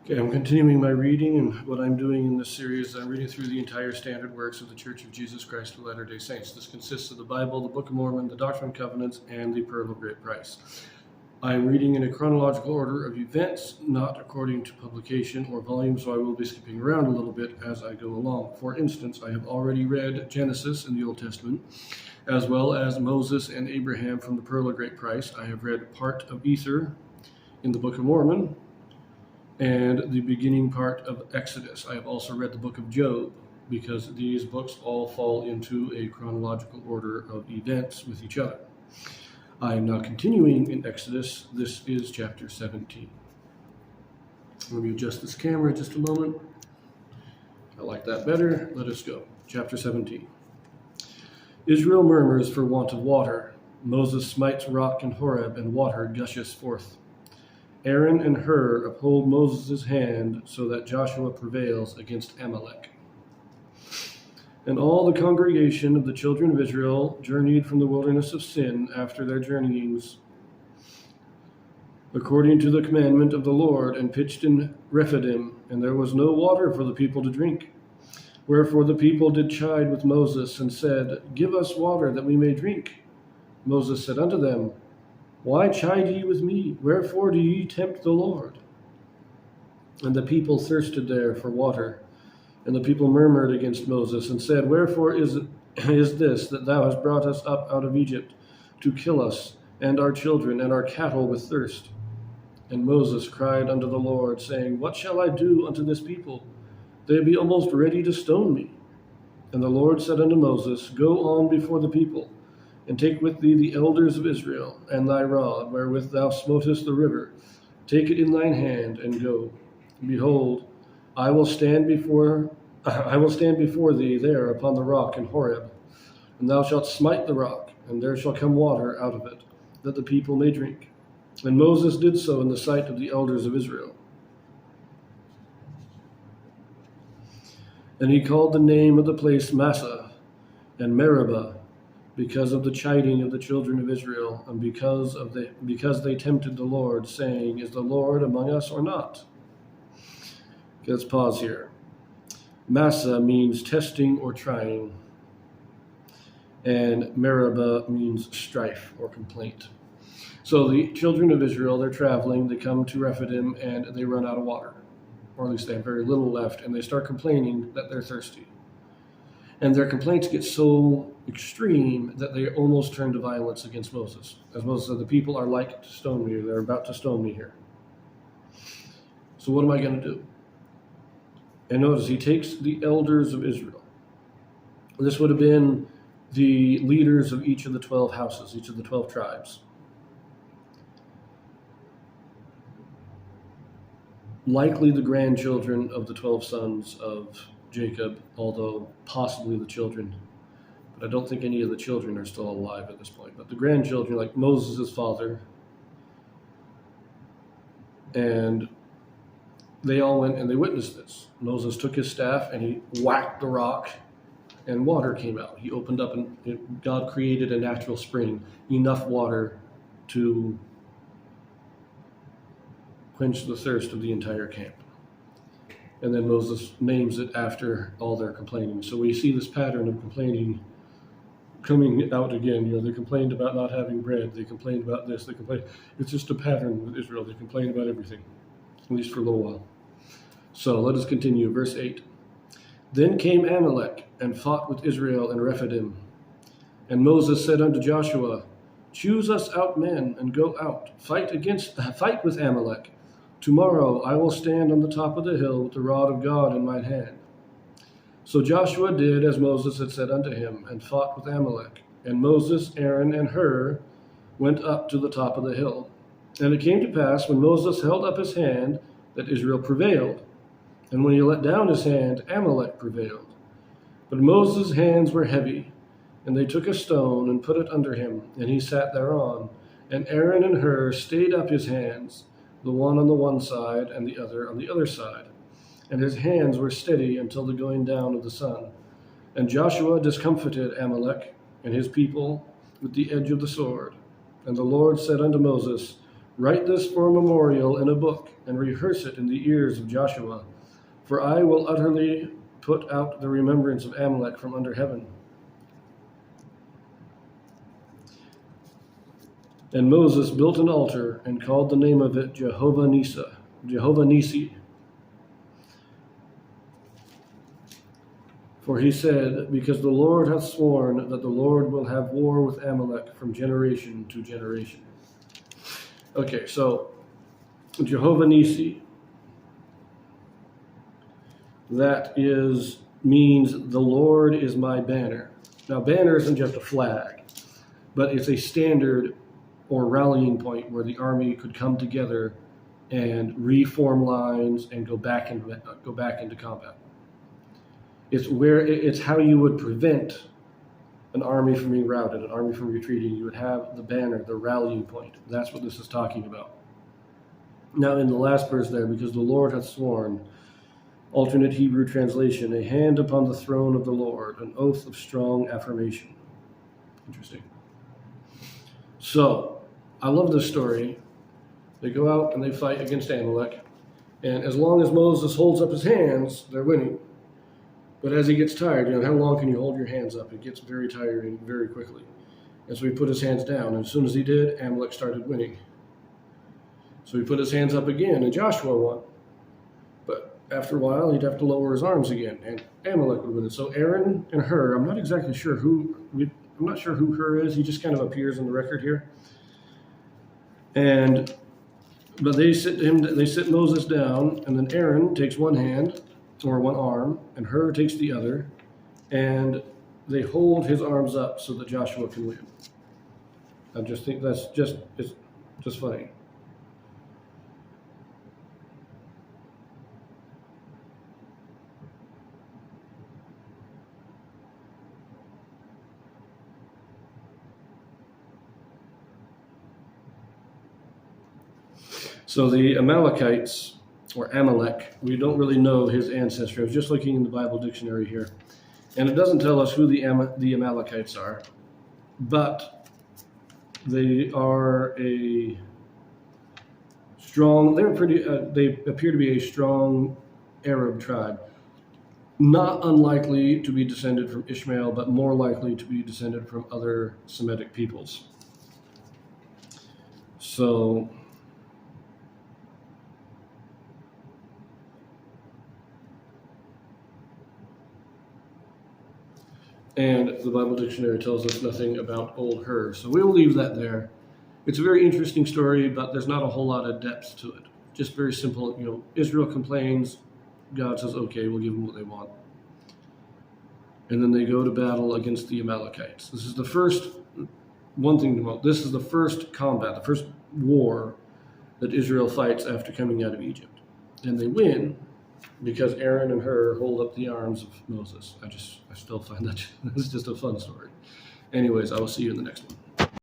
Okay, I'm continuing my reading, and what I'm doing in this series, I'm reading through the entire standard works of the Church of Jesus Christ of Latter-day Saints. This consists of the Bible, the Book of Mormon, the Doctrine and Covenants, and the Pearl of Great Price. I'm reading in a chronological order of events, not according to publication or volume, so I will be skipping around a little bit as I go along. For instance, I have already read Genesis in the Old Testament, as well as Moses and Abraham from the Pearl of Great Price. I have read part of Ether in the Book of Mormon, and the beginning part of Exodus. I have also read the book of Job, because these books all fall into a chronological order of events with each other. I am now continuing in Exodus. This is chapter 17. Let me adjust this camera just a moment. I like that better. Let us go. Chapter 17. Israel murmurs for want of water. Moses smites rock in Horeb, and water gushes forth. Aaron and Hur uphold Moses' hand so that Joshua prevails against Amalek. And all the congregation of the children of Israel journeyed from the wilderness of Sin after their journeyings, according to the commandment of the Lord, and pitched in Rephidim, and there was no water for the people to drink. Wherefore the people did chide with Moses, and said, Give us water that we may drink. Moses said unto them, Why chide ye with me? Wherefore do ye tempt the Lord? And the people thirsted there for water. And the people murmured against Moses, and said, Wherefore is this that thou hast brought us up out of Egypt, to kill us, and our children, and our cattle with thirst? And Moses cried unto the Lord, saying, What shall I do unto this people? They be almost ready to stone me. And the Lord said unto Moses, Go on before the people, and take with thee the elders of Israel, and thy rod, wherewith thou smotest the river. Take it in thine hand, and go. Behold, I will stand before thee there upon the rock in Horeb, and thou shalt smite the rock, and there shall come water out of it, that the people may drink. And Moses did so in the sight of the elders of Israel. And he called the name of the place Massah and Meribah, because of the chiding of the children of Israel, and because they tempted the Lord, saying, Is the Lord among us or not? Okay, let's pause here. Massah means testing or trying, and Meribah means strife or complaint. So the children of Israel, they're traveling, they come to Rephidim, and they run out of water, or at least they have very little left, and they start complaining that they're thirsty. And their complaints get so extreme that they almost turn to violence against Moses. As Moses said, the people are like to stone me, they're about to stone me here. So what am I going to do? And notice he takes the elders of Israel. This would have been the leaders of each of the 12 houses, each of the 12 tribes. Likely the grandchildren of the 12 sons of Jacob, although possibly the children. But I don't think any of the children are still alive at this point. But the grandchildren, like Moses' father, and they all went and they witnessed this. Moses took his staff and he whacked the rock, and water came out. He opened up, and God created a natural spring, enough water to quench the thirst of the entire camp. And then Moses names it after all their complaining. So we see this pattern of complaining coming out again. They complained about not having bread. They complained about this. They complained. It's just a pattern with Israel. They complain about everything, at least for a little while. So let us continue. Verse 8. Then came Amalek and fought with Israel in Rephidim. And Moses said unto Joshua, Choose us out men and go out, fight with Amalek. Tomorrow I will stand on the top of the hill with the rod of God in mine hand. So Joshua did as Moses had said unto him, and fought with Amalek. And Moses, Aaron, and Hur went up to the top of the hill. And it came to pass, when Moses held up his hand, that Israel prevailed. And when he let down his hand, Amalek prevailed. But Moses' hands were heavy, and they took a stone and put it under him, and he sat thereon. And Aaron and Hur stayed up his hands, the one on the one side and the other on the other side. And his hands were steady until the going down of the sun. And Joshua discomfited Amalek and his people with the edge of the sword. And the Lord said unto Moses, Write this for a memorial in a book, and rehearse it in the ears of Joshua, for I will utterly put out the remembrance of Amalek from under heaven. And Moses built an altar and called the name of it Jehovah Nissi. For he said, because the Lord hath sworn that the Lord will have war with Amalek from generation to generation. Okay, so Jehovah Nissi, that means the Lord is my banner. Now, banner isn't just a flag, but it's a standard or rallying point where the army could come together and reform lines and go back into combat. It's how you would prevent an army from being routed, an army from retreating. You would have the banner, the rallying point. That's what this is talking about. Now, in the last verse there, because the Lord hath sworn, alternate Hebrew translation, a hand upon the throne of the Lord, an oath of strong affirmation. Interesting. So, I love this story. They go out and they fight against Amalek, and as long as Moses holds up his hands, they're winning. But as he gets tired, how long can you hold your hands up? It gets very tiring very quickly. And so he put his hands down, and as soon as he did, Amalek started winning. So he put his hands up again, and Joshua won. But after a while, he'd have to lower his arms again, and Amalek would win. So Aaron and Hur, I'm not exactly sure who Hur is. He just kind of appears in the record here. But they sit Moses down, and then Aaron takes one hand, or one arm, and Hur takes the other, and they hold his arms up so that Joshua can win. I just think it's just funny. So the Amalekites, or Amalek, we don't really know his ancestry. I was just looking in the Bible dictionary here, and it doesn't tell us who the Amalekites are, but they are they appear to be a strong Arab tribe, not unlikely to be descended from Ishmael, but more likely to be descended from other Semitic peoples. So, and the Bible dictionary tells us nothing about old Hur. So we'll leave that there. It's a very interesting story, but there's not a whole lot of depth to it. Just very simple, Israel complains, God says, okay, we'll give them what they want. And then they go to battle against the Amalekites. This is the first combat, the first war that Israel fights after coming out of Egypt. And they win, because Aaron and Hur hold up the arms of Moses. I still find that it's just a fun story. Anyways, I will see you in the next one.